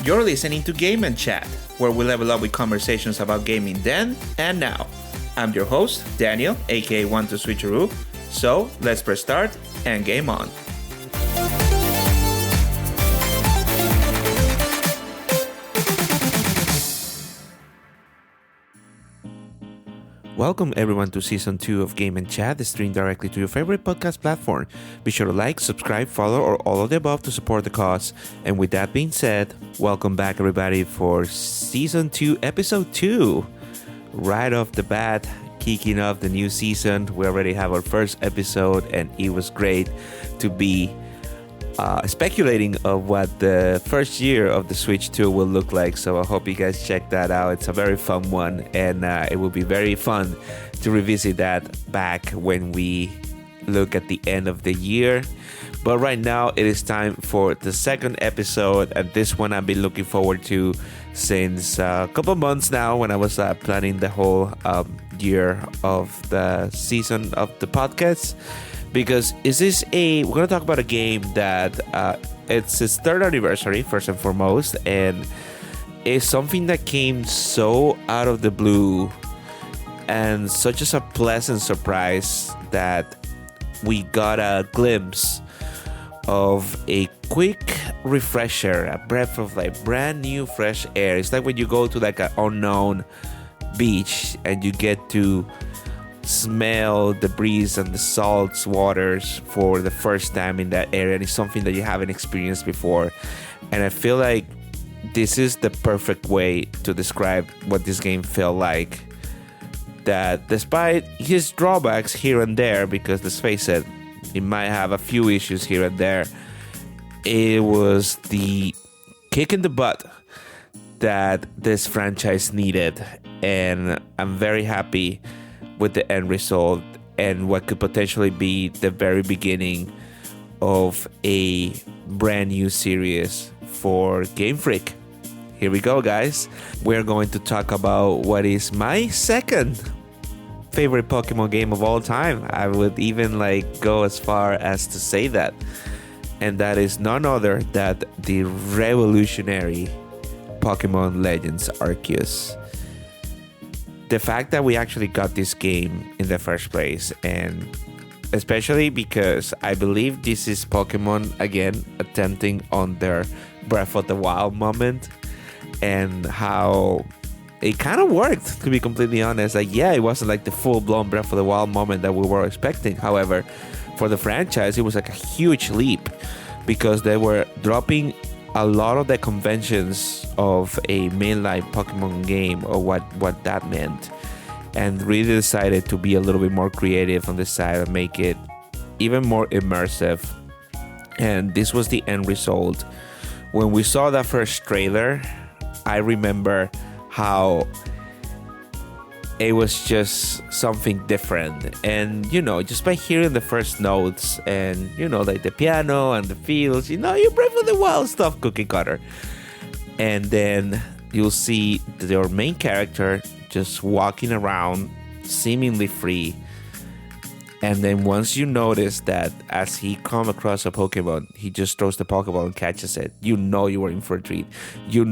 You're listening to Game and Chat, where we level up with conversations about gaming then and now. I'm your host, Daniel, aka One to Switcheroo. So let's press start and game on. Welcome everyone to Season 2 of Game and Chat, streamed directly to your favorite podcast platform. Be sure to like, subscribe, follow, or all of the above to support the cause. And with that being said, welcome back everybody for Season 2, Episode 2. Right off the bat, kicking off the new season. We already have our first episode and it was great to be speculating of what the first year of the Switch 2 will look like. So I hope you guys check that out. It's a very fun one, and it will be very fun to revisit that back when we look at the end of the year. But right now it is time for the second episode, and this one I've been looking forward to since a couple months now when I was planning the whole year of the season of the podcast. Because we're going to talk about a game that it's its third anniversary, first and foremost, and it's something that came so out of the blue and such as a pleasant surprise that we got a glimpse of a quick refresher, a breath of like brand new fresh air. It's like when you go to like an unknown beach and you get to smell the breeze and the salt waters for the first time in that area, and it's something that you haven't experienced before. And I feel like this is the perfect way to describe what this game felt like, that despite his drawbacks here and there, because let's face it, it might have a few issues here and there, it was the kick in the butt that this franchise needed. And I'm very happy with the end result and what could potentially be the very beginning of a brand new series for Game Freak. Here we go, guys. We're going to talk about what is my second favorite Pokemon game of all time. I would even go as far as to say that. And that is none other than the revolutionary Pokémon Legends Arceus. The fact that we actually got this game in the first place, and especially because I believe this is Pokemon again attempting on their Breath of the Wild moment, and how it kind of worked, to be completely honest. It wasn't like the full-blown Breath of the Wild moment that we were expecting. However, for the franchise, it was like a huge leap because they were dropping a lot of the conventions of a mainline Pokemon game, or what that meant, and really decided to be a little bit more creative on the side and make it even more immersive. And this was the end result. When we saw that first trailer, I remember how it was just something different. And just by hearing the first notes and like the piano and the feels, your Breath of the Wild stuff, cookie cutter. And then you'll see your main character just walking around seemingly free. And then once you notice that as he comes across a Pokemon, he just throws the Pokeball and catches it, you were in for a treat. You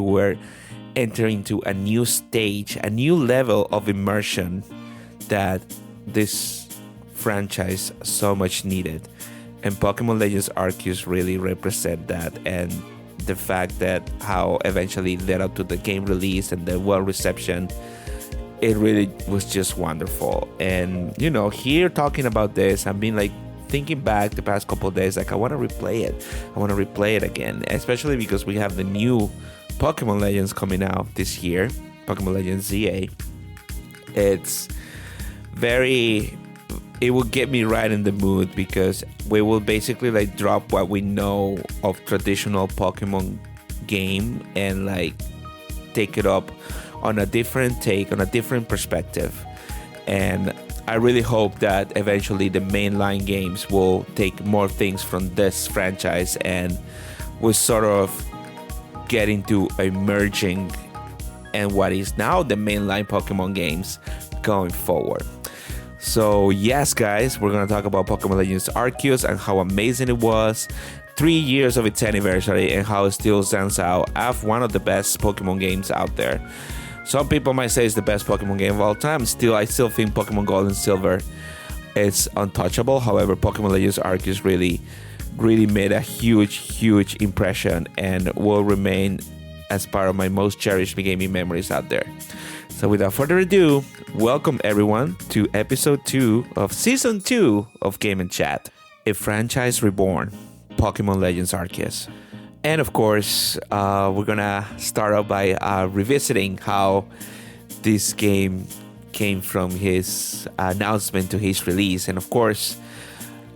were entering into a new stage, a new level of immersion that this franchise so much needed. And Pokemon Legends Arceus really represent that, and the fact that how eventually led up to the game release and the well reception, it really was just wonderful. And here talking about this, I've been thinking back the past couple of days, I want to replay it again, especially because we have the new Pokémon Legends coming out this year, Pokémon Legends Z-A. It will get me right in the mood because we will basically drop what we know of traditional Pokemon game and take it up on a different take, on a different perspective. And I really hope that eventually the mainline games will take more things from this franchise and will sort of get into a merging and what is now the mainline Pokemon games going forward. So yes, guys, we're going to talk about Pokémon Legends Arceus and how amazing it was. 3 years of its anniversary and how it still stands out as one of the best Pokemon games out there. Some people might say it's the best Pokemon game of all time. I still think Pokemon Gold and Silver is untouchable. However, Pokemon Legends Arceus really made a huge impression and will remain as part of my most cherished gaming memories out there. So without further ado, welcome everyone to episode 2 of season 2 of Game & Chat, a franchise reborn, Pokemon Legends Arceus. And of course, we're gonna start out by revisiting how this game came from his announcement to his release. And of course,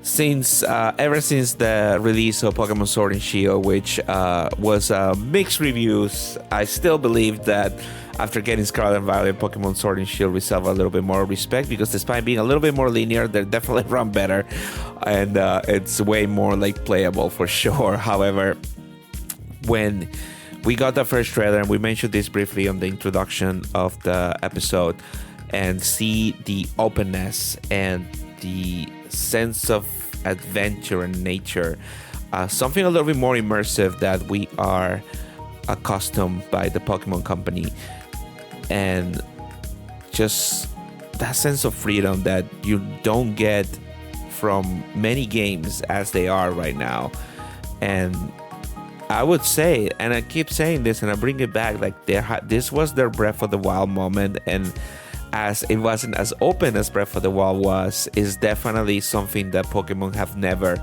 ever since the release of Pokemon Sword and Shield, which was mixed reviews, I still believe that after getting Scarlet and Violet, Pokemon Sword and Shield deserve a little bit more respect, because despite being a little bit more linear, they definitely run better, and it's way more like playable for sure. However, when we got the first trailer, and we mentioned this briefly on the introduction of the episode, and see the openness and the sense of adventure and nature, something a little bit more immersive that we are accustomed by the Pokemon Company, and just that sense of freedom that you don't get from many games as they are right now. And I would say, and I keep saying this and I bring it back, like this was their Breath of the Wild moment, and as it wasn't as open as Breath of the Wild was, is definitely something that Pokemon have never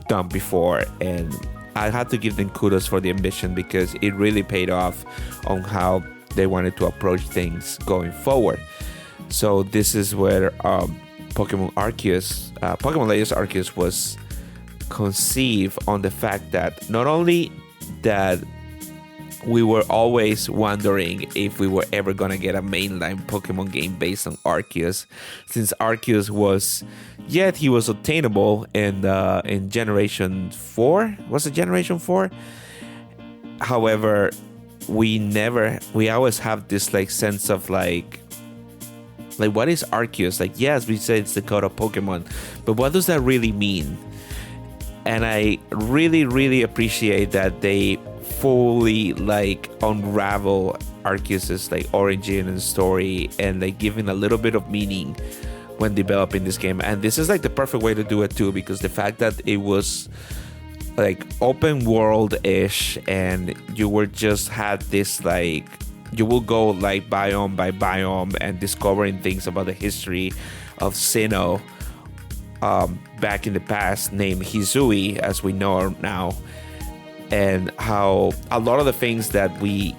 done before. And I had to give them kudos for the ambition, because it really paid off on how they wanted to approach things going forward. So this is where Pokemon Legends Arceus was conceived, on the fact that not only that we were always wondering if we were ever gonna get a mainline Pokemon game based on Arceus, since Arceus was obtainable in Generation 4. Was it Generation 4? However, we always have this like sense of like what is Arceus? Like, yes, we say it's the code of Pokemon, but what does that really mean? And I really appreciate that they fully like unravel Arceus's like origin and story, and like giving a little bit of meaning when developing this game. And this is like the perfect way to do it too, because the fact that it was like open world-ish, and you were just had this like, you will go like biome by biome and discovering things about the history of Sinnoh back in the past, named Hisui as we know her now, and how a lot of the things that we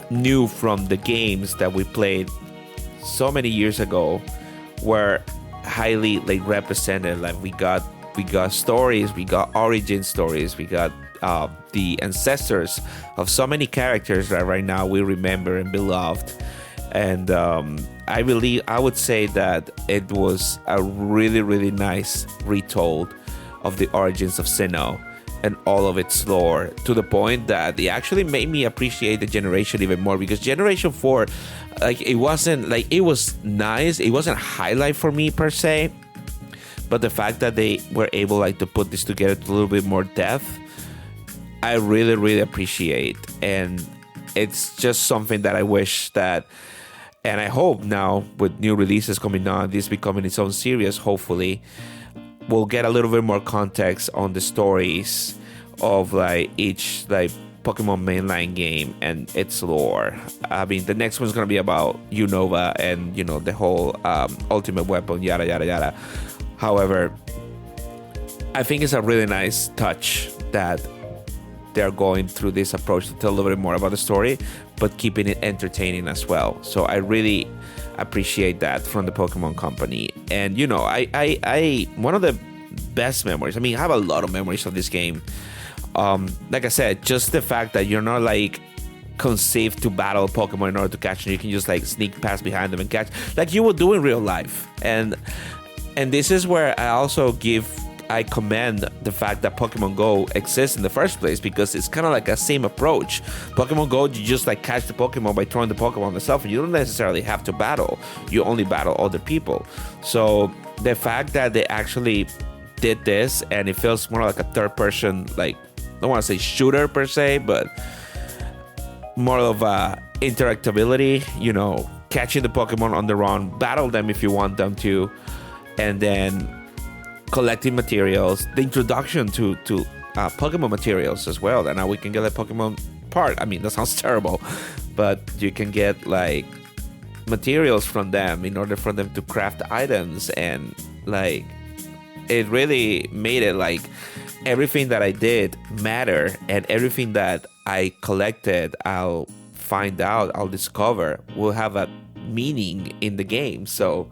knew from the games that we played so many years ago were highly like represented. Like we got stories, we got origin stories, we got the ancestors of so many characters that right now we remember and beloved. And I would say that it was a really nice retold of the origins of Sinnoh and all of its lore, to the point that it actually made me appreciate the generation even more, because Generation 4, like, it wasn't like, it was nice, it wasn't a highlight for me per se, but the fact that they were able like to put this together to a little bit more depth, I really appreciate. And it's just something that I wish that, and I hope now with new releases coming on, this becoming its own series, hopefully we'll get a little bit more context on the stories of like each like Pokemon mainline game and its lore. I mean, the next one's gonna be about Unova and, you know, the whole ultimate weapon, yada yada yada. However, I think it's a really nice touch that they're going through this approach to tell a little bit more about the story, but keeping it entertaining as well. So I really appreciate that from the Pokemon Company. And, you know, I one of the best memories, I mean, I have a lot of memories of this game. Like I said, just the fact that you're not like conceived to battle Pokemon in order to catch them. You can just like sneak past behind them and catch, like you would do in real life. And this is where I commend the fact that Pokemon Go exists in the first place, because it's kind of like a same approach. Pokemon Go, you just like catch the Pokemon by throwing the Pokemon yourself, and you don't necessarily have to battle. You only battle other people. So the fact that they actually did this, and it feels more like a third person, like, I don't want to say shooter per se, but more of a interactability, you know, catching the Pokemon on the run, battle them if you want them to, and then collecting materials, the introduction to Pokemon materials as well. And now we can get a Pokemon part. I mean, that sounds terrible, but you can get like materials from them in order for them to craft items, and like it really made it like everything that I did matter, and everything that I collected, I'll discover will have a meaning in the game. So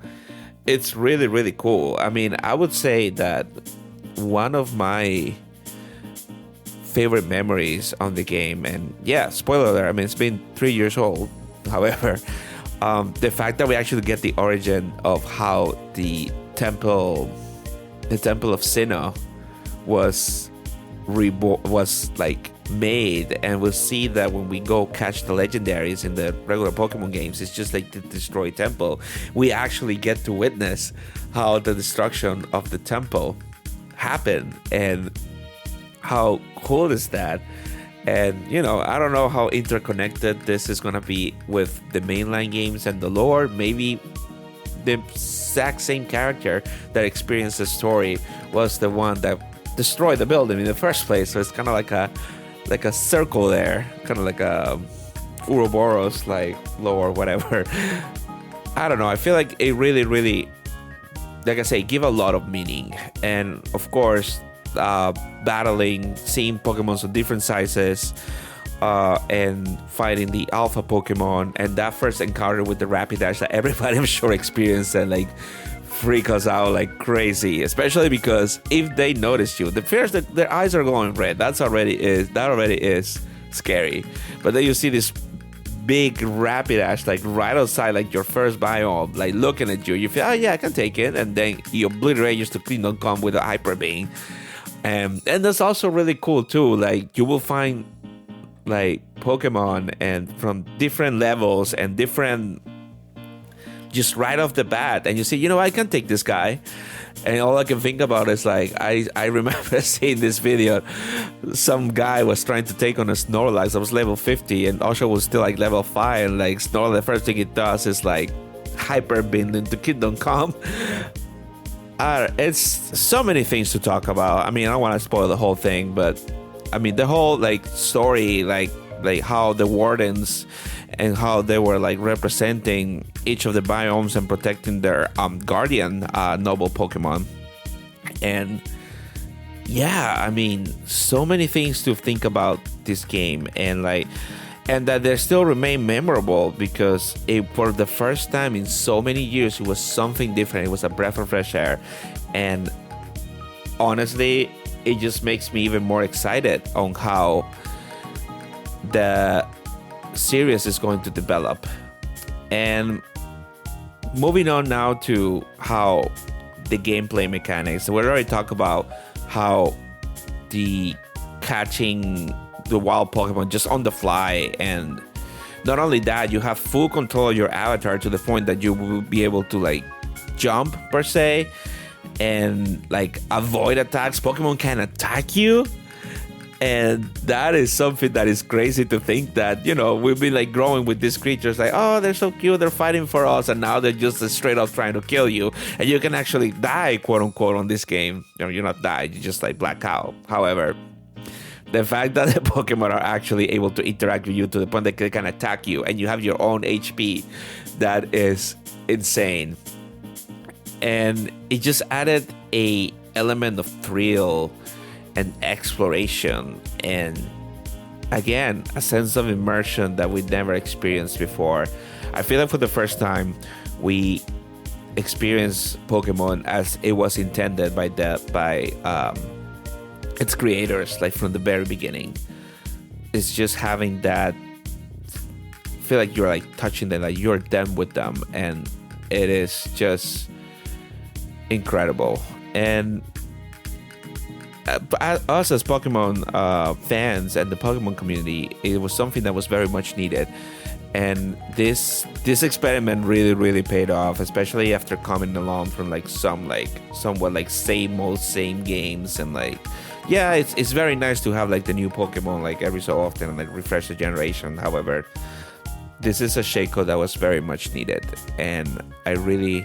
it's really, really cool. I mean, I would say that one of my favorite memories on the game, and yeah, spoiler alert, I mean, it's been 3 years old. However, the fact that we actually get the origin of how the temple of Sinnoh was like made, and we'll see that when we go catch the legendaries in the regular Pokemon games, it's just like the destroyed temple. We actually get to witness how the destruction of the temple happened, and how cool is that? And you know, I don't know how interconnected this is gonna be with the mainline games and the lore. Maybe the exact same character that experienced the story was the one that destroyed the building in the first place. So it's kind of like a circle there, kind of like a Ouroboros like lore, whatever. I don't know. I feel like it really, really, like I say, give a lot of meaning. And of course, battling, seeing Pokemon of different sizes, and fighting the alpha Pokemon, and that first encounter with the Rapidash that everybody I'm sure experienced and like freak us out like crazy, especially because if they notice you, the first that their eyes are glowing red, that already is scary. But then you see this big Rapidash like right outside like your first biome, like looking at you, you feel, oh yeah, I can take it, and then you obliterate just to Kingdom Come with a Hyper Beam. And that's also really cool too. Like you will find like Pokemon and from different levels and different, just right off the bat, and you say, you know, I can take this guy. And all I can think about is like, I remember seeing this video. Some guy was trying to take on a Snorlax. I was level 50 and Osho was still like level 5, and like Snorlax, the first thing it does is like Hyper Beam into Kingdom Come. It's so many things to talk about. I mean, I don't want to spoil the whole thing, but I mean, the whole like story, like how the wardens and how they were like representing each of the biomes and protecting their guardian noble Pokemon. And yeah, I mean, so many things to think about this game, and that they still remain memorable because for the first time in so many years, it was something different. It was a breath of fresh air, and honestly, it just makes me even more excited on how the series is going to develop. And moving on now to how the gameplay mechanics. We already talked about how the catching the wild Pokemon just on the fly, and not only that, you have full control of your avatar to the point that you will be able to like jump per se and like avoid attacks. Pokemon can attack you, and that is something that is crazy to think that, you know, we've been like growing with these creatures like, oh, they're so cute, they're fighting for us, and now they're just straight up trying to kill you, and you can actually die, quote unquote, on this game. You know, you're not died, you just like black out. However, the fact that the Pokemon are actually able to interact with you to the point that they can attack you and you have your own HP, that is insane. And it just added a element of thrill and exploration, and again, a sense of immersion that we never experienced before. I feel like for the first time we experienced Pokemon as it was intended by its creators, like from the very beginning. It's just having that feel like you're like touching them, like you're them with them, and it is just incredible. And us as Pokemon fans and the Pokemon community, it was something that was very much needed. And this experiment really paid off, especially after coming along from like somewhat like same games. And like, yeah, it's very nice to have like the new Pokemon like every so often and like refresh the generation. However, this is a shakeup that was very much needed, and I really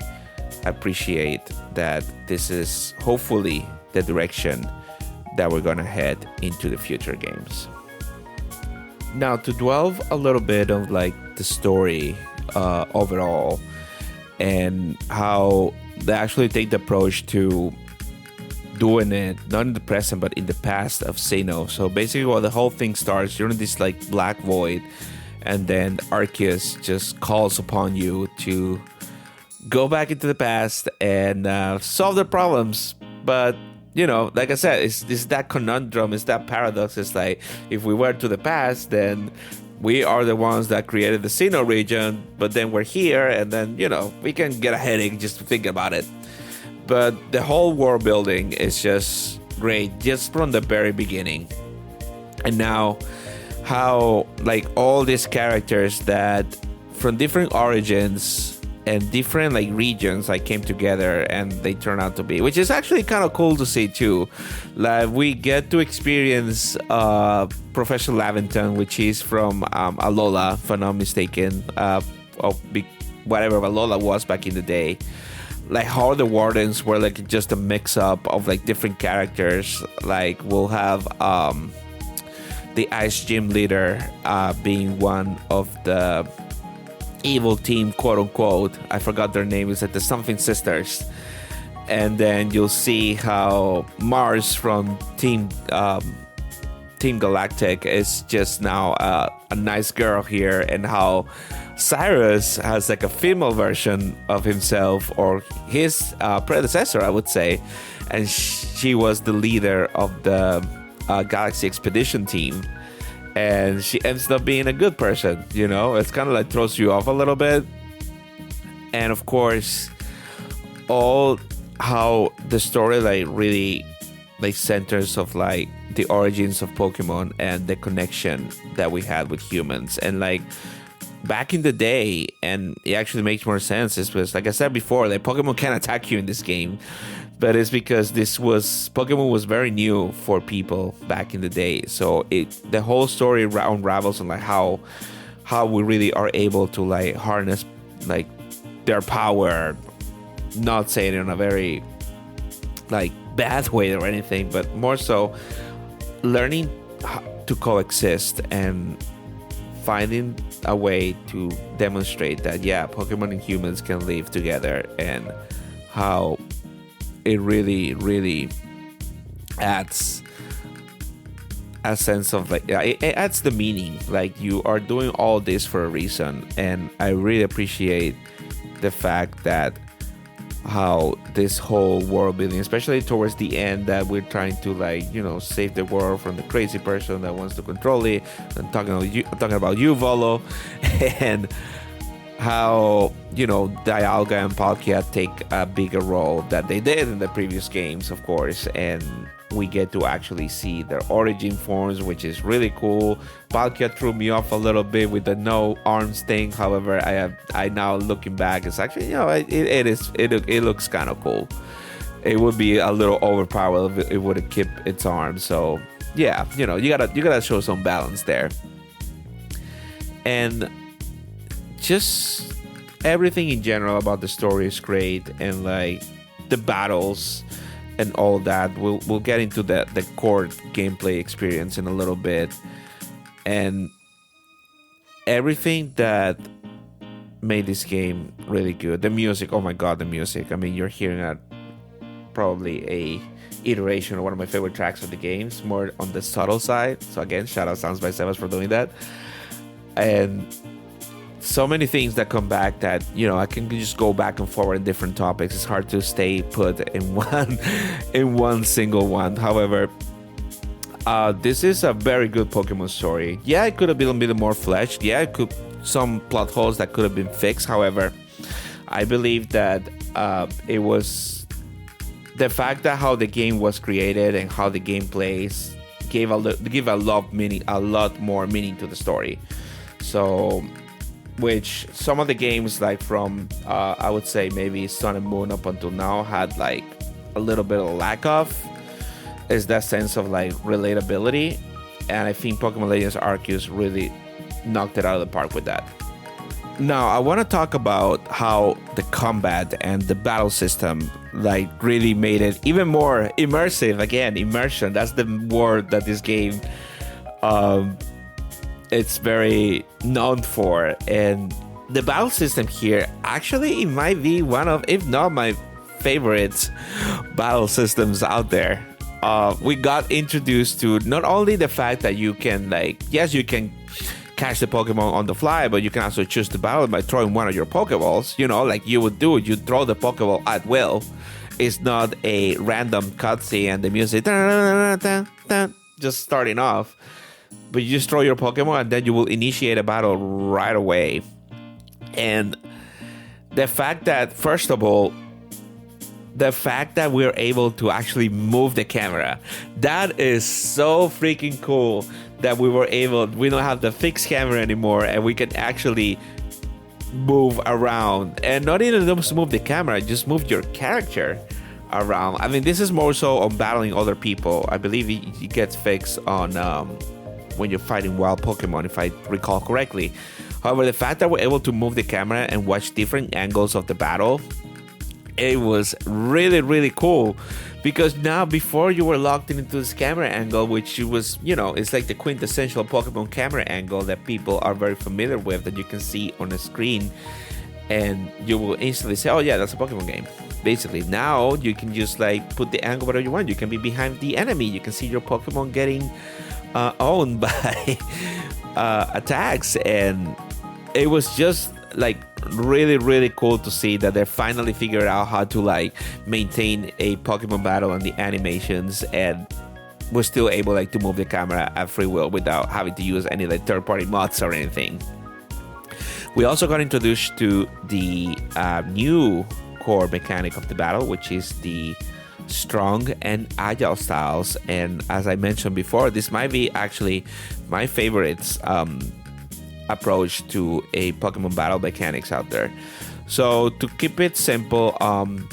appreciate that this is hopefully the direction that we're gonna head into the future games. Now, to delve a little bit of like the story overall, and how they actually take the approach to doing it not in the present but in the past of Sinnoh. So basically, well, the whole thing starts, you're in this like black void, and then Arceus just calls upon you to go back into the past and solve the problems. But you know, like I said, it's that conundrum, it's that paradox. It's like, if we were to the past, then we are the ones that created the Sinnoh region, but then we're here, and then, you know, we can get a headache just to think about it. But the whole world building is just great, just from the very beginning. And now, how, like, all these characters that from different origins and different like regions like came together and they turn out to be, which is actually kind of cool to see too. Like, we get to experience Professor Laventon, which is from Alola, if I'm not mistaken, whatever Alola was back in the day. Like, how the Wardens were like just a mix up of like different characters. Like, we'll have the Ice Gym leader being one of the evil team, quote unquote. I forgot their name. It's like the something sisters. And then you'll see how Mars from Team Galactic is just now a nice girl here, and how Cyrus has like a female version of himself, or his predecessor, I would say, and she was the leader of the Galaxy Expedition team. And she ends up being a good person, you know? It's kind of like throws you off a little bit. And of course, all how the story like really like centers of like the origins of Pokemon and the connection that we had with humans. And like back in the day, and it actually makes more sense, is because, like I said before, like Pokemon can't attack you in this game. But it's because Pokemon was very new for people back in the day. So the whole story unravels on like how we really are able to like harness like their power. Not saying it in a very like bad way or anything, but more so learning to coexist and finding a way to demonstrate that, yeah, Pokemon and humans can live together, and how it really adds a sense of like, it adds the meaning. Like, you are doing all this for a reason, and I really appreciate the fact that how this whole world building, especially towards the end, that we're trying to like, you know, save the world from the crazy person that wants to control it. I'm talking about you, Volo, and how, you know, Dialga and Palkia take a bigger role that they did in the previous games, of course, and we get to actually see their origin forms, which is really cool. Palkia threw me off a little bit with the no arms thing. However, I now looking back, it's actually, you know, it looks kind of cool. It would be a little overpowered if it would have kept its arms. So yeah, you know, you gotta show some balance there. And just everything in general about the story is great, and like the battles and all that. We'll get into the core gameplay experience in a little bit, and everything that made this game really good. The music, oh my god, the music. I mean, you're hearing probably a iteration of one of my favorite tracks of the games, more on the subtle side. So again, shout out Sounds by Sebas for doing that. And so many things that come back that, you know, I can just go back and forward in different topics. It's hard to stay put in one single one. However, this is a very good Pokemon story. Yeah, it could have been a bit more fleshed. Yeah, it could some plot holes that could have been fixed. However, I believe that it was the fact that how the game was created and how the game plays give a lot more meaning to the story. So which some of the games like from I would say maybe Sun and Moon up until now had like a little bit of lack of, is that sense of like relatability. And I think Pokemon Legends Arceus really knocked it out of the park with that. Now, I want to talk about how the combat and the battle system like really made it even more immersive. Again, immersion, that's the word that this game it's very known for. And the battle system here actually it might be one of, if not my favorite battle systems out there. We got introduced to not only the fact that you can like, yes, you can catch the Pokemon on the fly, but you can also choose the battle by throwing one of your Pokeballs, you know, like you would do. You throw the Pokeball at will. It's not a random cutscene and the music just starting off, but you just throw your Pokemon and then you will initiate a battle right away. And the fact that, first of all, the fact that we're able to actually move the camera, that is so freaking cool. That we don't have the fixed camera anymore, and we can actually move around. And not even just move the camera, just move your character around. I mean, this is more so on battling other people. I believe it gets fixed on when you're fighting wild Pokemon, if I recall correctly. However, the fact that we're able to move the camera and watch different angles of the battle, it was really, really cool. Because now, before you were locked into this camera angle, which was, you know, it's like the quintessential Pokemon camera angle that people are very familiar with, that you can see on the screen, and you will instantly say, oh yeah, that's a Pokemon game. Basically, now you can just like put the angle whatever you want. You can be behind the enemy. You can see your Pokemon getting owned by attacks, and it was just like really, really cool to see that they finally figured out how to like maintain a Pokemon battle and the animations, and we're still able like to move the camera at free will without having to use any like third-party mods or anything. We also got introduced to the new core mechanic of the battle, which is the strong and agile styles. And as I mentioned before, this might be actually my favorites approach to a Pokemon battle mechanics out there. So to keep it simple,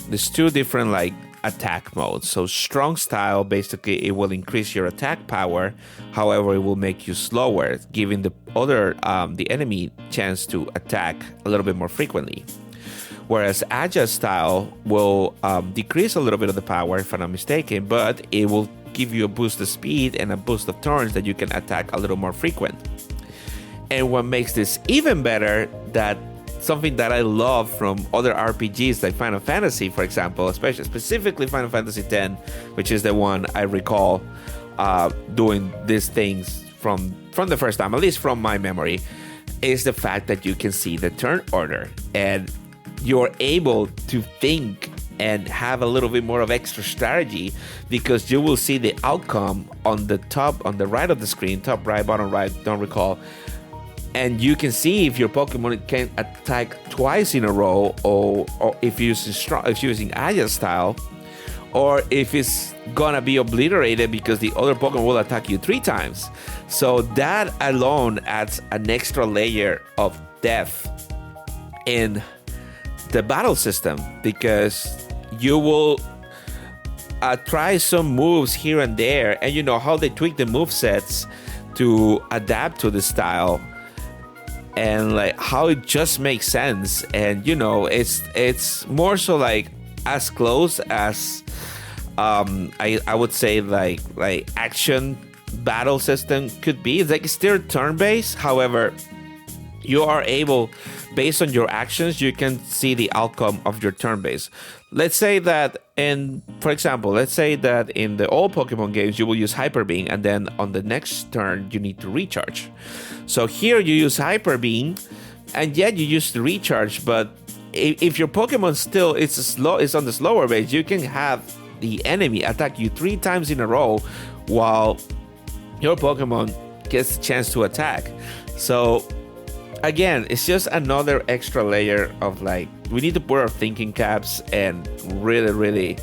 there's two different like attack modes. So strong style, basically it will increase your attack power, however it will make you slower, giving the other the enemy chance to attack a little bit more frequently. Whereas agile style will decrease a little bit of the power, if I'm not mistaken, but it will give you a boost of speed and a boost of turns that you can attack a little more frequent. And what makes this even better, that something that I love from other RPGs like Final Fantasy, for example, specifically Final Fantasy X, which is the one I recall doing these things from the first time, at least from my memory, is the fact that you can see the turn order and you're able to think and have a little bit more of extra strategy, because you will see the outcome on the top, on the right of the screen, top right, bottom right, don't recall. And you can see if your Pokemon can attack twice in a row, or if you're using Agile style, or if it's gonna be obliterated because the other Pokemon will attack you 3 times. So that alone adds an extra layer of depth in the battle system, because you will try some moves here and there, and you know how they tweak the move sets to adapt to the style, and like how it just makes sense. And you know, it's more so like as close as I would say like action battle system could be. It's like it's still turn-based, however you are able, based on your actions, you can see the outcome of your turn base. Let's say that for example, let's say that in the old Pokemon games, you will use Hyper Beam, and then on the next turn, you need to recharge. So here you use Hyper Beam, and yet you use the recharge, but if your Pokemon still is on the slower base, you can have the enemy attack you 3 times in a row while your Pokemon gets a chance to attack. So again, it's just another extra layer of like, we need to put our thinking caps and really, really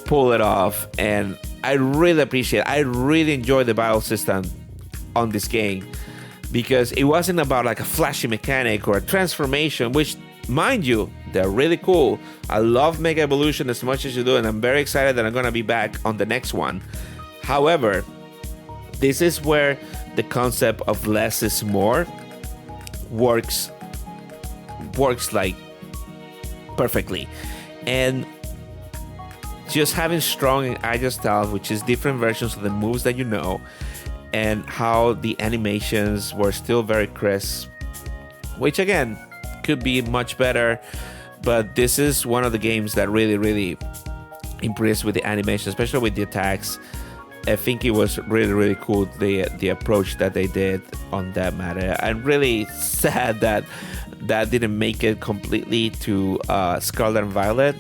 pull it off. And I really appreciate it. I really enjoy the battle system on this game, because it wasn't about like a flashy mechanic or a transformation, which, mind you, they're really cool. I love Mega Evolution as much as you do, and I'm very excited that I'm gonna be back on the next one. However, this is where the concept of less is more works like perfectly. And just having strong and agile styles, which is different versions of the moves that you know, and how the animations were still very crisp, which again could be much better, but this is one of the games that really impressed with the animation, especially with the attacks. I think it was really cool, the approach that they did on that matter. I'm really sad that didn't make it completely to Scarlet and Violet.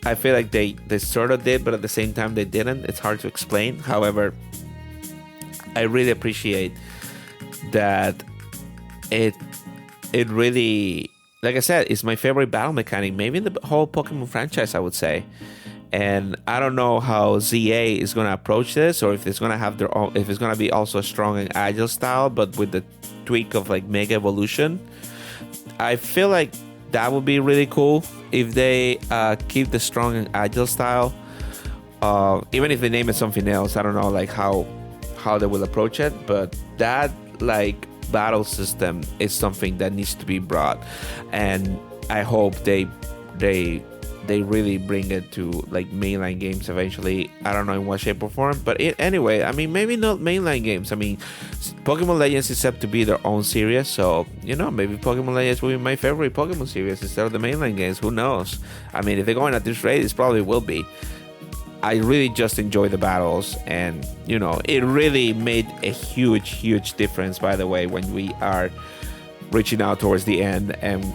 I feel like they sort of did, but at the same time they didn't. It's hard to explain. However, I really appreciate that it really, like I said, it's my favorite battle mechanic, maybe in the whole Pokemon franchise, I would say. And I don't know how Z-A is going to approach this, or if it's going to have their own, if it's going to be also a strong and agile style, but with the tweak of like Mega Evolution. I feel like that would be really cool if they keep the strong and agile style. Even if they name it something else, I don't know like how they will approach it, but that like battle system is something that needs to be brought, and I hope they really bring it to like mainline games eventually. I don't know in what shape or form, but anyway, I mean, maybe not mainline games. I mean, Pokemon Legends is set to be their own series, so maybe Pokemon Legends will be my favorite Pokemon series instead of the mainline games. Who knows? I mean, if they're going at this rate, it probably will be. I really just enjoy the battles, and it really made a huge difference, by the way, when we are reaching out towards the end, and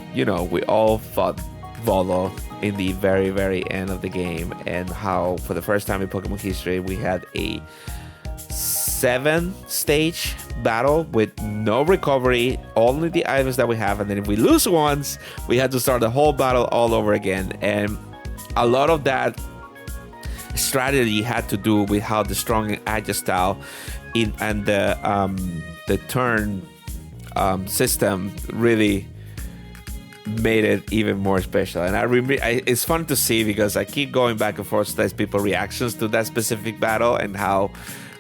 we all fought Volo in the very end of the game, and how for the first time in Pokemon history we had a 7-stage battle with no recovery, only the items that we have, and then if we lose once, we had to start the whole battle all over again. And a lot of that strategy had to do with how the strong and agile style and the turn system really made it even more special. And I remember it's fun to see because I keep going back and forth to test people's reactions to that specific battle, and how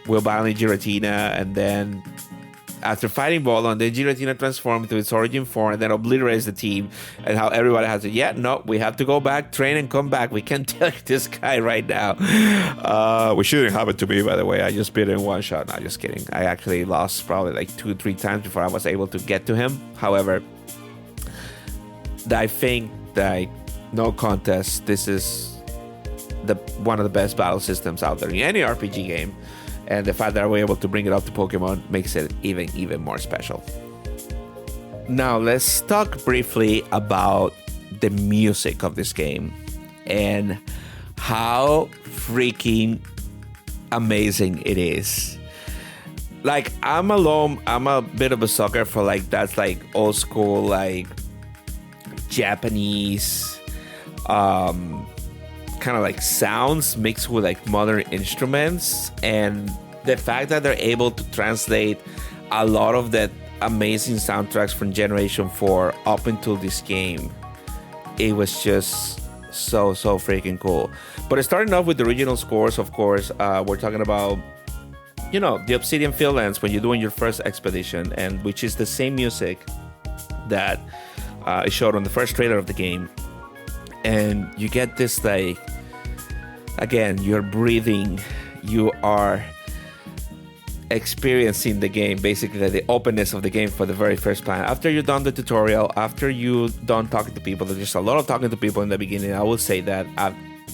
we're battling Giratina, and then after fighting Volo, and then Giratina transformed to its origin form and then obliterates the team, and how everybody has to, we have to go back, train, and come back. We can't take this guy right now. Which shouldn't happen to me, by the way. I just beat it in one shot. No, just kidding. I actually lost probably like 2-3 times before I was able to get to him. However, I think that no contest, this is one of the best battle systems out there in any RPG game, and the fact that we're able to bring it up to Pokemon makes it even more special. Now let's talk briefly about the music of this game and how freaking amazing it is. Like, I'm a bit of a sucker for like that's like old school like Japanese kind of like sounds mixed with like modern instruments, and the fact that they're able to translate a lot of that amazing soundtracks from Generation 4 up until this game, it was just so freaking cool. But starting off with the original scores, of course, we're talking about the Obsidian Fieldlands when you're doing your first expedition, and which is the same music that it showed on the first trailer of the game. And you get this like, again, you're breathing, you are experiencing the game, basically the openness of the game for the very first time. After you've done the tutorial, after you're done talking to people, there's just a lot of talking to people in the beginning, I would say that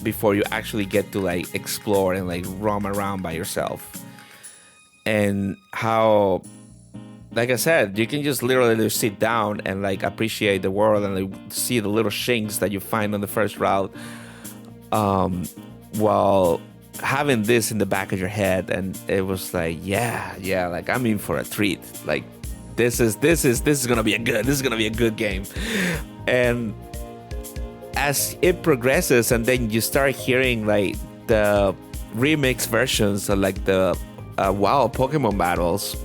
before you actually get to like explore and like roam around by yourself. And how, like I said, you can just literally just sit down and like appreciate the world and like see the little shinks that you find on the first route, while having this in the back of your head. And it was like, yeah, like I'm in for a treat. Like this is gonna be a good game. And as it progresses, and then you start hearing like the remix versions of like the WoW Pokemon battles,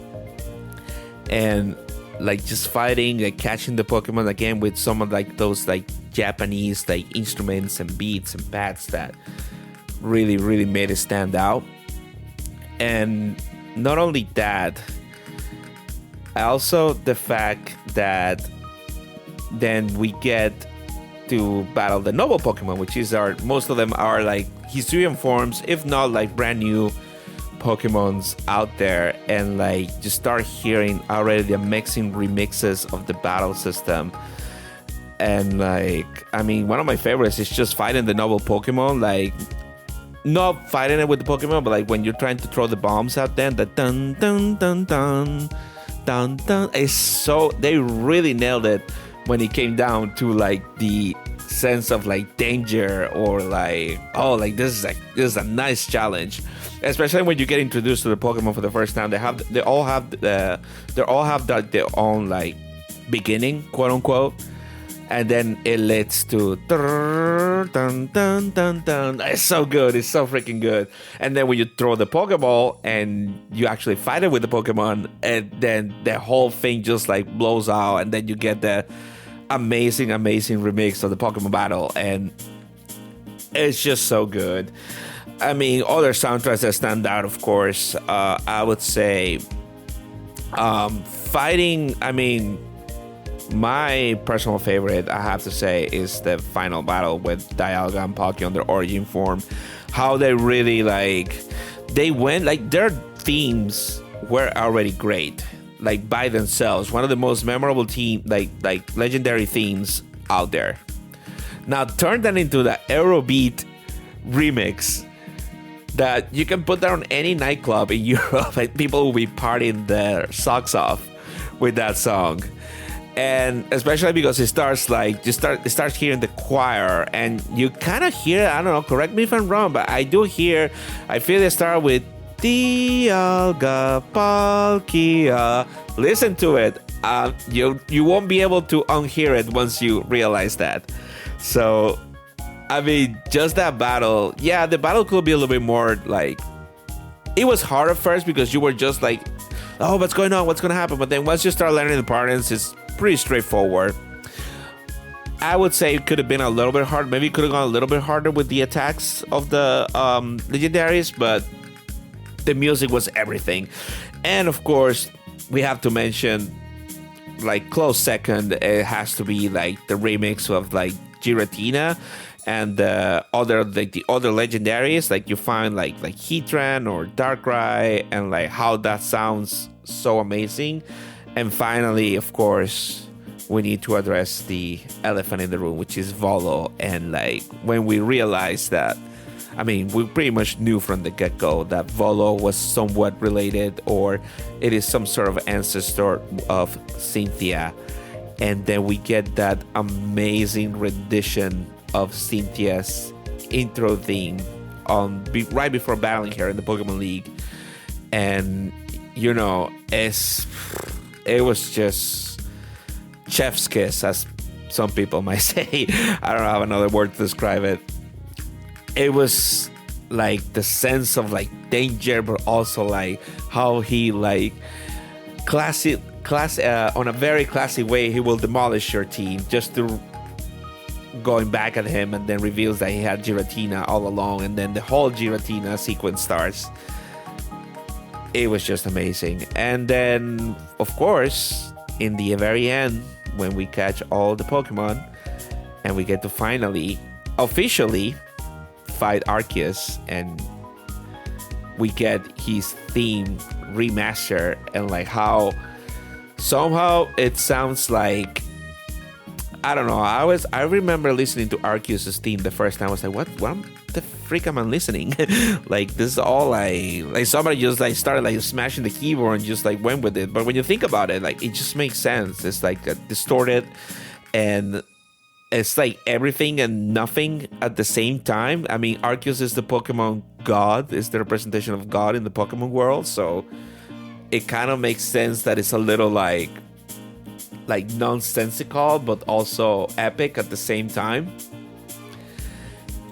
and like just fighting, like catching the Pokemon again with some of like those like Japanese like instruments and beats and pads that really made it stand out. And not only that, also the fact that then we get to battle the noble Pokemon, which is most of them are like Hisuian forms, if not like brand new Pokemons out there, and like just start hearing already the amazing remixes of the battle system. And like, I mean, one of my favorites is just fighting the noble Pokemon, like not fighting it with the Pokemon, but like when you're trying to throw the bombs out there, the dun dun dun dun dun dun, it's so, they really nailed it when it came down to like the sense of like danger, or like, oh, like this is a nice challenge, especially when you get introduced to the Pokemon for the first time. They all have their own like beginning, quote unquote, and then it leads to dun dun dun dun. It's so good, it's so freaking good. And then when you throw the Pokeball and you actually fight it with the Pokemon, and then the whole thing just like blows out, and then you get the amazing remix of the Pokemon battle, and it's just so good. I mean, other soundtracks that stand out, of course, I would say fighting, I mean, my personal favorite, I have to say, is the final battle with Dialga and Palkia on their origin form. How they really like, they went like, their themes were already great, like by themselves, one of the most memorable like legendary themes out there. Now turn that into the Aerobeat remix that you can put that on any nightclub in Europe, and people will be partying their socks off with that song. And especially because it starts like, it starts hearing the choir, and you kind of hear, I don't know, correct me if I'm wrong, but I feel they start with Dialga Palkia. Listen to it. You won't be able to unhear it once you realize that. So, I mean, just that battle. Yeah, the battle could be a little bit more like, it was hard at first because you were just like, oh, what's going on? What's going to happen? But then once you start learning the patterns, it's pretty straightforward. I would say it could have been a little bit hard. Maybe it could have gone a little bit harder with the attacks of the legendaries, but the music was everything. And of course, we have to mention, like, close second, it has to be like the remix of like Giratina and the other legendaries. Like you find like Heatran or Darkrai, and like how that sounds so amazing. And finally, of course, we need to address the elephant in the room, which is Volo. And like, when we realized that, I mean, we pretty much knew from the get-go that Volo was somewhat related, or it is some sort of ancestor of Cynthia. And then we get that amazing rendition of Cynthia's intro theme right before battling her in the Pokemon League. And, you know, it was just chef's kiss, as some people might say. I don't have another word to describe it. It was like the sense of like danger, but also like how he like on a very classy way, he will demolish your team just to going back at him, and then reveals that he had Giratina all along, and then the whole Giratina sequence starts. It was just amazing. And then, of course, in the very end, when we catch all the Pokemon and we get to finally, officially fight Arceus, and we get his theme remaster, and like how somehow it sounds like, I don't know, I remember listening to Arceus' theme the first time. I was like, what the freak am I listening? Like, this is all like somebody just like started like smashing the keyboard and just like went with it. But when you think about it, like, it just makes sense. It's like distorted, and it's like everything and nothing at the same time. I mean, Arceus is the Pokemon god, is the representation of God in the Pokemon world, so it kind of makes sense that it's a little like nonsensical, but also epic at the same time.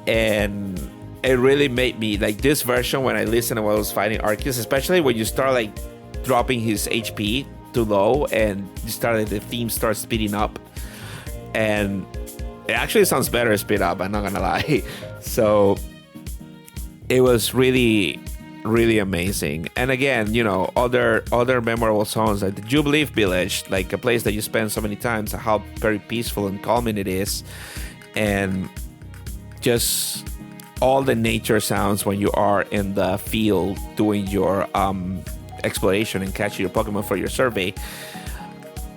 And it really made me like this version when I listened while I was fighting Arceus, especially when you start like dropping his HP too low, and the theme starts speeding up, and it actually sounds better speed up, I'm not gonna lie. So it was really, really amazing. And again, other memorable songs like the Jubilee Village, like a place that you spend so many times, how very peaceful and calming it is, and just all the nature sounds when you are in the field doing your exploration and catching your Pokemon for your survey.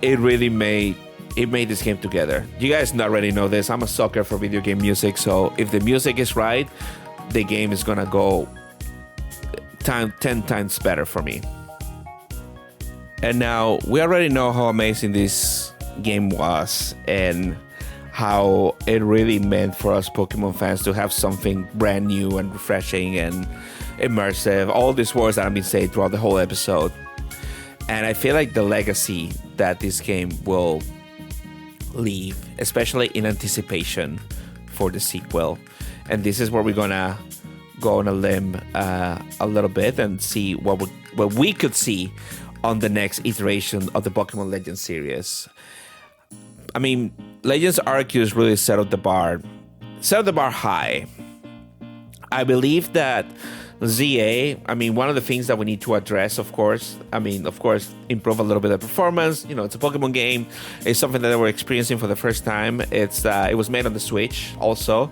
It really made this game together. You guys already know this. I'm a sucker for video game music, so if the music is right, the game is gonna go 10 times better for me. And now we already know how amazing this game was and how it really meant for us Pokemon fans to have something brand new and refreshing and immersive. All these words that I've been saying throughout the whole episode. And I feel like the legacy that this game will leave, especially in anticipation for the sequel. And this is where we're gonna go on a limb a little bit and see what we could see on the next iteration of the Pokemon Legends series. I mean, Legends Arceus really set the bar high. I believe that Z-A, one of the things that we need to address, of course, improve a little bit of performance. It's a Pokemon game. It's something that we're experiencing for the first time. It was made on the Switch also.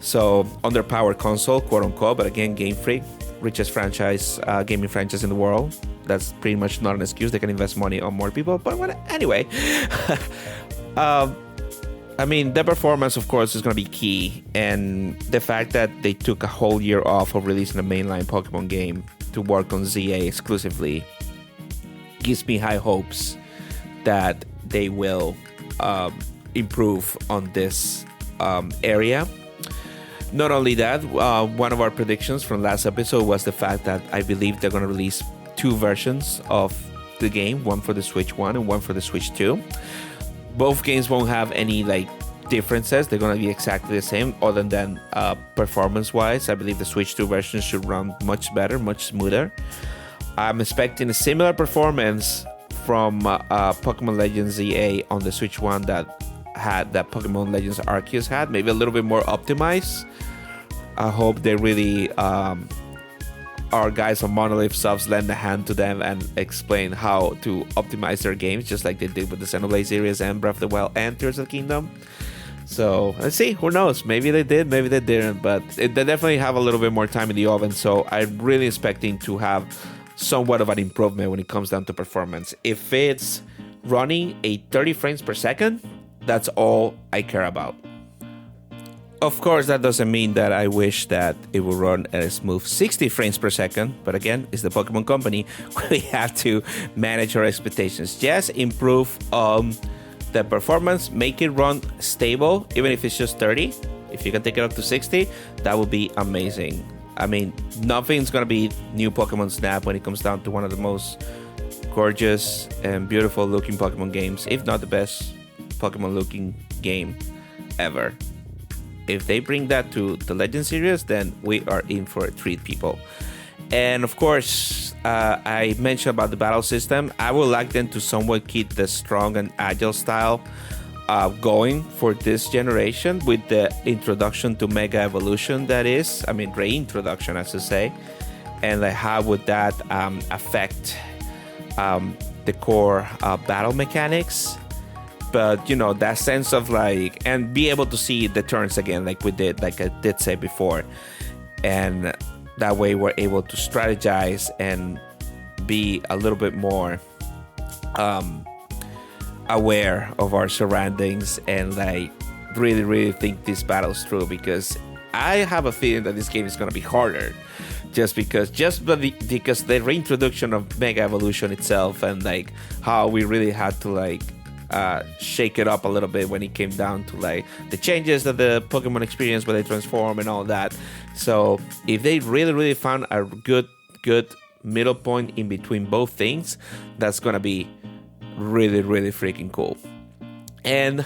So, underpowered console, quote unquote, but again, Game Freak, richest gaming franchise in the world. That's pretty much not an excuse. They can invest money on more people. But anyway, the performance, of course, is going to be key. And the fact that they took a whole year off of releasing a mainline Pokemon game to work on Z-A exclusively gives me high hopes that they will improve on this area. Not only that, one of our predictions from last episode was the fact that I believe they're going to release 2 versions of the game, one for the Switch 1 and one for the Switch 2. Both games won't have any differences. They're going to be exactly the same, other than performance-wise. I believe the Switch 2 version should run much better, much smoother. I'm expecting a similar performance from Pokemon Legends Z-A on the Switch 1 that Pokemon Legends Arceus had, maybe a little bit more optimized. I hope they really, our guys on Monolith Subs, lend a hand to them and explain how to optimize their games, just like they did with the Xenoblade series and Breath of the Wild and Tears of the Kingdom. So let's see, who knows? Maybe they did, maybe they didn't, but they definitely have a little bit more time in the oven. So I'm really expecting to have somewhat of an improvement when it comes down to performance. If it's running a 30 frames per second, that's all I care about. Of course, that doesn't mean that I wish that it would run at a smooth 60 frames per second. But again, it's the Pokemon Company. We have to manage our expectations. Just improve the performance, make it run stable, even if it's just 30. If you can take it up to 60, that would be amazing. Nothing's going to be new Pokemon Snap when it comes down to one of the most gorgeous and beautiful looking Pokemon games, if not the best Pokemon looking game ever. If they bring that to the Legend series, then we are in for a treat, people. And of course, I mentioned about the battle system. I would like them to somewhat keep the strong and agile style going for this generation with the introduction to Mega Evolution, that is. Reintroduction, I should say. And how would that affect the core battle mechanics? But that sense of and be able to see the turns again, like I did say before, and that way we're able to strategize and be a little bit more aware of our surroundings and really think these battles through, because I have a feeling that this game is going to be harder just because the reintroduction of Mega Evolution itself, and how we really had to shake it up a little bit when it came down to the changes of the Pokemon experience where they transform and all that. So if they really found a good middle point in between both things, that's gonna be really freaking cool. And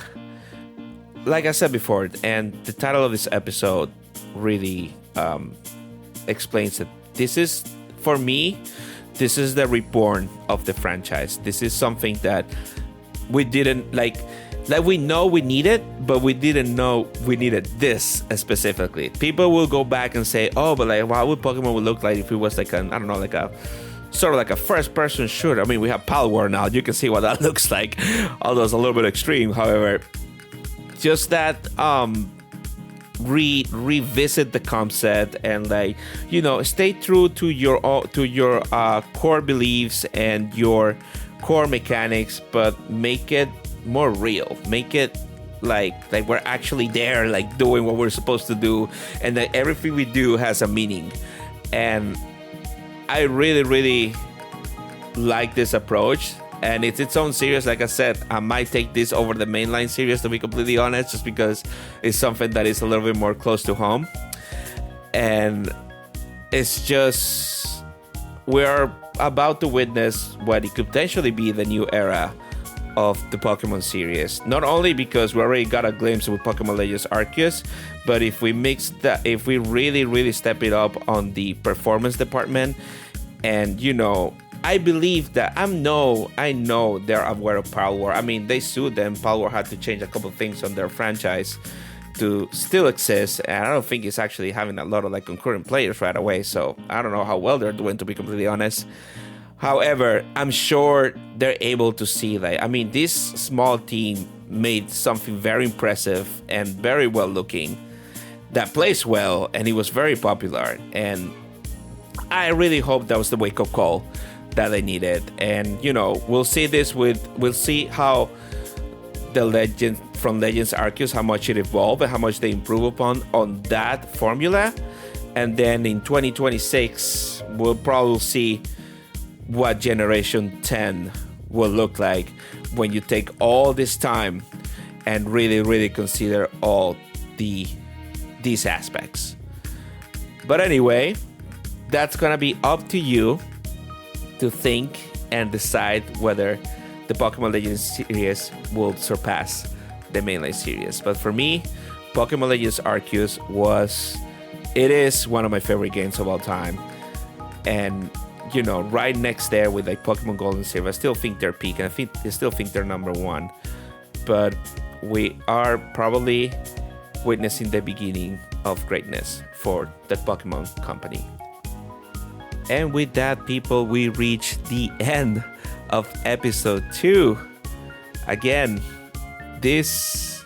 like I said before, and the title of this episode really explains that this is, for me, this is the reborn of the franchise. This is something that we didn't like we know we need it, but we didn't know we needed this specifically. People will go back and say, oh, but like, how would Pokemon would look like if it was like an, I don't know, like a sort of like a first person shooter. I mean, we have Palworld now. You can see what that looks like, although it's a little bit extreme. However, just that revisit the concept and like, you know, stay true to your core beliefs and your core mechanics, but make it more real. Make it like we're actually there, like doing what we're supposed to do, and that everything we do has a meaning. And I really like this approach, and it's its own series. Like I said, I might take this over the mainline series, to be completely honest, just because it's something that is a little bit more close to home. And it's just, we're about to witness what it could potentially be the new era of the Pokemon series. Not only because we already got a glimpse with Pokémon Legends Arceus, but if we mix that, if we really step it up on the performance department, and you know, I believe that I know they're aware of Palworld. I mean, they sued them. Palworld had to change a couple of things on their franchise to still exist, and I don't think it's actually having a lot of like concurrent players right away. So I don't know how well they're doing, to be completely honest. However, I'm sure they're able to see that. I mean, this small team made something very impressive and very well looking that plays well, and it was very popular. And I really hope that was the wake-up call that they needed. And you know, we'll see how the Legends Arceus, how much it evolved and how much they improve upon on that formula. And then in 2026, we'll probably see what Generation 10 will look like when you take all this time and really consider all these aspects. But anyway, that's gonna be up to you to think and decide whether the Pokemon Legends series will surpass the mainline series. But for me, Pokemon Legends Arceus is one of my favorite games of all time. And you know, right next there with like Pokemon Gold and Silver, I still think they're peak, and I still think they're number one. But we are probably witnessing the beginning of greatness for the Pokemon company. And with that, people, we reach the end of episode 2. Again, this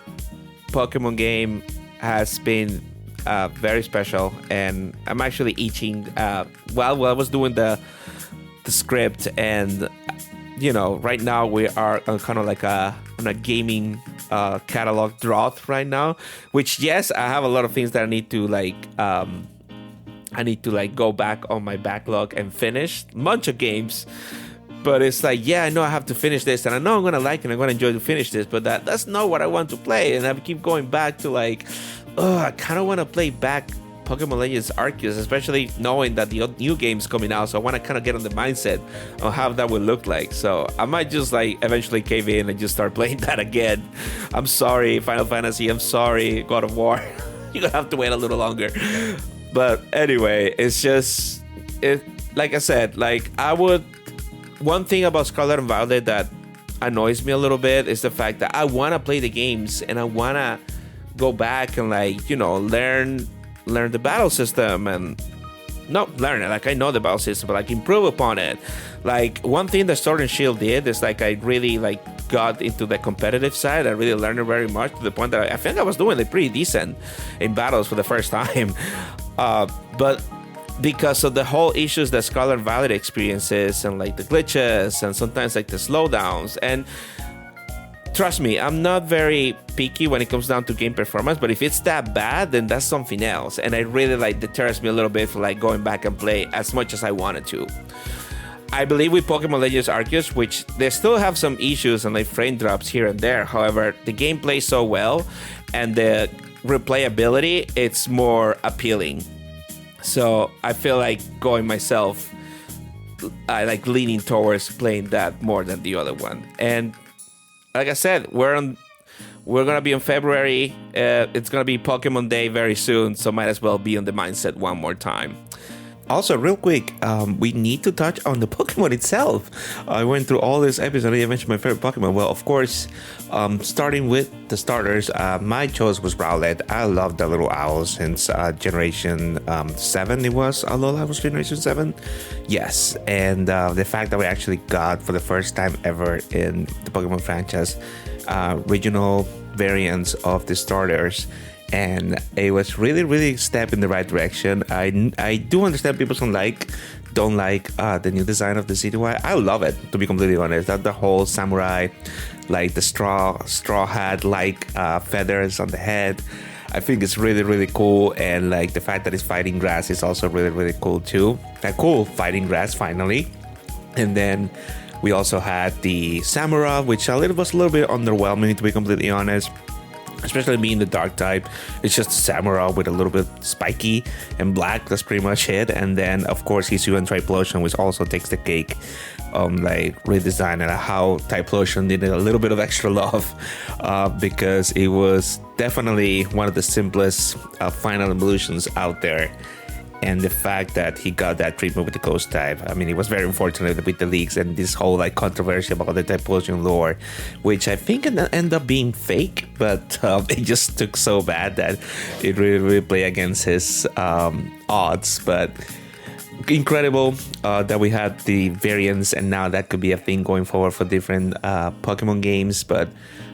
Pokemon game has been very special, and I'm actually itching while I was doing the script. And you know, right now we are kind of like on a gaming catalog drought right now, which yes, I have a lot of things that I need to go back on my backlog and finish a bunch of games. But it's like, yeah, I know I have to finish this, and I know I'm gonna like it, and I'm gonna enjoy to finish this, but that's not what I want to play. And I keep going back to like, I kind of want to play back Pokemon Legends Arceus, especially knowing that the new game's coming out. So I want to kind of get on the mindset on how that would look like. So I might just like eventually cave in and just start playing that again. I'm sorry, Final Fantasy. I'm sorry, God of War. You're gonna have to wait a little longer. But anyway, it's just, like I said, like one thing about Scarlet and Violet that annoys me a little bit is the fact that I want to play the games and I want to go back and like, you know, learn the battle system, and not learn it, like I know the battle system, but like improve upon it. Like one thing that Sword and Shield did is like I really like got into the competitive side. I really learned it very much, to the point that I think I was doing it pretty decent in battles for the first time. But because of the whole issues that Scarlet and Violet experiences, and like the glitches and sometimes like the slowdowns, and trust me, I'm not very picky when it comes down to game performance, but if it's that bad, then that's something else. And it really like deters me a little bit for like going back and play as much as I wanted to. I believe with Pokemon Legends Arceus, which they still have some issues and like frame drops here and there. However, the game plays so well, and the replayability, it's more appealing. So I feel like going myself, I like leaning towards playing that more than the other one. And like I said, we're gonna be in February. It's gonna be Pokemon Day very soon, so might as well be on the mindset one more time Also, real quick, we need to touch on the Pokemon itself. I went through all this episode. I mentioned my favorite Pokemon. Well, of course, starting with the starters, my choice was Rowlet. I love the little owl since Generation 7. It was Alola was Generation 7. Yes, and the fact that we actually got for the first time ever in the Pokemon franchise regional variants of the starters. And it was really a step in the right direction. I do understand people don't like the new design of the ZY. I love it, to be completely honest. That the whole samurai, like the straw hat, like feathers on the head. I think it's really cool, and like the fact that it's fighting grass is also really cool too. That cool fighting grass finally. And then we also had the Samurai, which was a little bit underwhelming, to be completely honest. Especially being the dark type, it's just a Samurai with a little bit spiky and black. That's pretty much it. And then, of course, Hisuian Typhlosion, which also takes the cake, like redesign, and how Typhlosion needed a little bit of extra love because it was definitely one of the simplest final evolutions out there. And the fact that he got that treatment with the ghost type, I mean, it was very unfortunate with the leaks and this whole like controversy about the Typhlosion lore, which I think ended up being fake, but it just took so bad that it really played against his odds. But incredible that we had the variants, and now that could be a thing going forward for different Pokemon games. But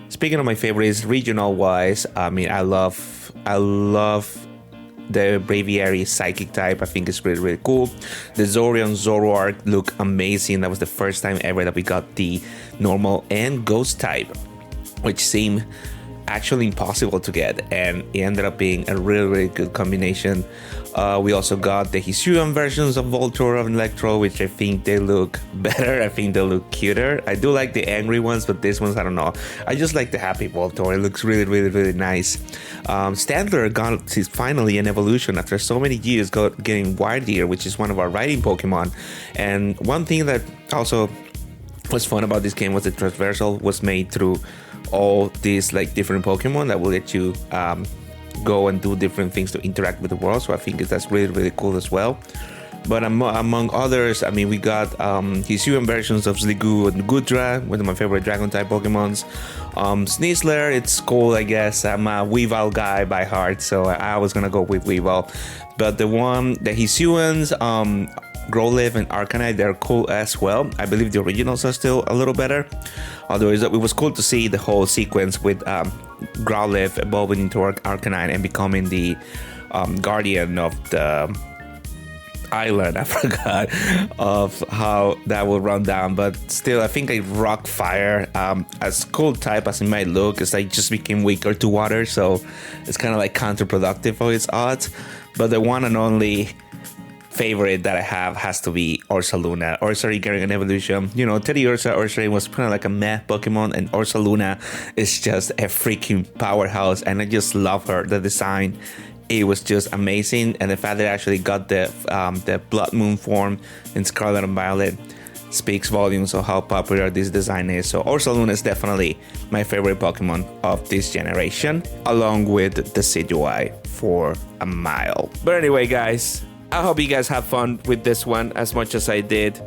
speaking of my favorites, regional wise, I mean, I love the Braviary Psychic type. I think it's really cool. The Zorion Zoroark look amazing. That was the first time ever that we got the normal and ghost type, which seemed actually impossible to get, and it ended up being a really good combination. We also got the Hisuian versions of Voltorb and Electro, which I think they look better. I think they look cuter. I do like the angry ones, but these ones, I don't know. I just like the happy Voltorb. It looks really nice. Standler got finally an evolution after so many years getting Wardeer, which is one of our riding Pokemon. And one thing that also was fun about this game was the traversal was made through all these like different Pokemon that will let you go and do different things to interact with the world. So I think that's really cool as well. But among others, I mean, we got Hisuian versions of Sliggoo and Goodra, one of my favorite dragon type Pokemons. Sneasler, it's cool, I guess. I'm a Weavile guy by heart, so I was gonna go with Weavile. But the Hisuians, Growlithe and Arcanine, they're cool as well. I believe the originals are still a little better. Although it was cool to see the whole sequence with Growlithe evolving into Arcanine and becoming the guardian of the island. I forgot of how that will run down, but still, I think a Rock Fire, as cool type as it might look, is like just became weaker to water, so it's kind of like counterproductive for its odds. But the one and only favorite that I have has to be Ursaluna. Ursaring getting an evolution. You know, Teddy Ursaring was kind of like a meh Pokemon, and Ursaluna is just a freaking powerhouse, and I just love her. The design, it was just amazing, and the fact that I actually got the Blood Moon form in Scarlet and Violet speaks volumes of how popular this design is. So Ursaluna is definitely my favorite Pokemon of this generation, along with the Decidueye for a mile. But anyway, guys, I hope you guys have fun with this one as much as I did.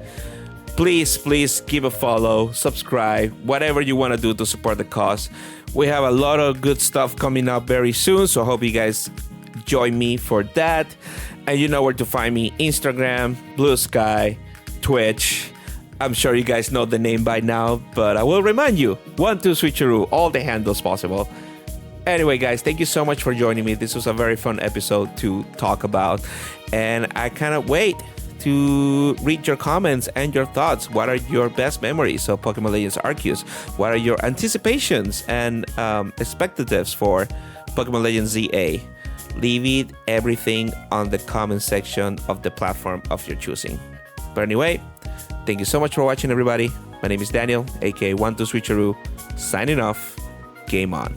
Please give a follow, subscribe, whatever you want to do to support the cause. We have a lot of good stuff coming up very soon, so I hope you guys join me for that. And you know where to find me: Instagram, Blue Sky, Twitch. I'm sure you guys know the name by now, but I will remind you: 12switcheroo, all the handles possible. Anyway, guys, thank you so much for joining me. This was a very fun episode to talk about, and I cannot wait to read your comments and your thoughts. What are your best memories of Pokémon Legends Arceus? What are your anticipations and expectatives for Pokémon Legends Z-A? Leave it everything on the comment section of the platform of your choosing. But anyway, thank you so much for watching, everybody. My name is Daniel, aka 12switcheroo, signing off. Game on.